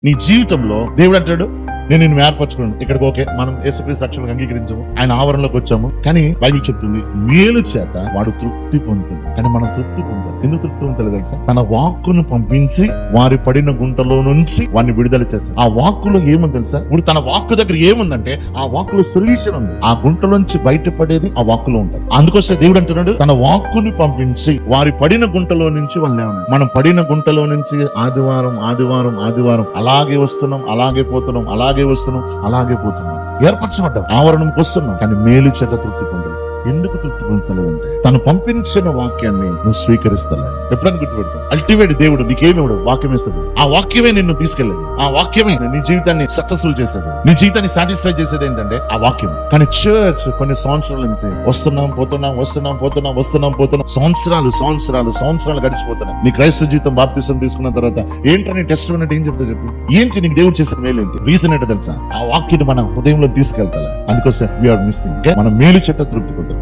నీ జీవితంలో దేవుడు అంటాడు, నేను నిన్ను ఏర్పరచుకున్నాను. ఇక్కడికి ఓకే, మనం యేసుక్రీస్తు రక్షణకు అంగీకరించాము, ఆయన ఆవరణలోకి వచ్చాము. కానీ బైబిల్ చెప్తుంది, మేలు చేత వాడు తృప్తి పొందుతుంది. కానీ మనం తృప్తి పొందాలి. ఎందుకు తృప్తి పొందలేదు తెలుసా? తన వాక్కును పంపించి వారి పడిన గుంటలో నుంచి వాడిని విడుదల చేస్తాడు. ఆ వాక్కులో ఏముంది తెలుసా? ఇప్పుడు తన వాక్కు దగ్గర ఏముందంటే ఆ వాక్కులో సొల్యూషన్ ఉంది. ఆ గుంటలోంచి బయటపడేది ఆ వాక్కులో ఉంటుంది. అందుకోసం దేవుడు అంటున్నాడు, తన వాక్కుని పంపించి వారి పడిన గుంటలో నుంచి వాళ్ళని ఏమన్నా. మనం పడిన గుంటలో నుంచి ఆదివారం ఆదివారం ఆదివారం అలాగే వస్తున్నాం, అలాగే పోతున్నాం, అలాగే వస్తున్నాం, అలాగే పోతున్నాం. ఏర్పరచబడ్డాం, ఆవరణంకి వస్తున్నాం, కానీ మేలు చేత తృప్తి పొందలేదు. ఎందుకు తృప్తి పొందలేదంటే తను పంపించిన వాక్యాన్ని నువ్వు స్వీకరిస్తలేదు. ఎప్పుడైనా గుర్తుపెడతావు, అల్టిమేట్ దేవుడు నీకేమివ్వడు, వాక్యం ఇస్తాడు. ఆ వాక్యమే నిన్ను తీసుకెళ్ళేది, ఆ వాక్యమే నీ జీవితాన్ని సక్సెస్ఫుల్ చేసేది, నీ జీవితాన్ని సాటిస్ఫై చేసేది ఏంటంటే ఆ వాక్యం. కానీ చర్చ్ కొన్ని సంవత్సరాల నుంచి వస్తున్నాం పోతున్నాం వస్తున్నాం పోతున్నాం వస్తున్నాం పోతున్నాం, సంవత్సరాలు సంవత్సరాలు సంవత్సరాలు గడిచిపోతున్నాయి. నీ క్రైస్తవ జీవితం బాప్తిసం తీసుకున్న తర్వాత ఏంటని టెస్ట్ ఉన్నట్టు ఏం చెప్తా చెప్పు? ఏంటి నీకు దేవుడు చేసిన మేలు ఏంటి? రీజన్ ఏంటో తెలుసా? ఆ వాక్యాన్ని మన హృదయంలో తీసుకెళ్తా. అందుకోసం వీఆర్ మిస్సింగ్. మనం మేలు చేత తృప్తి పొందాలి.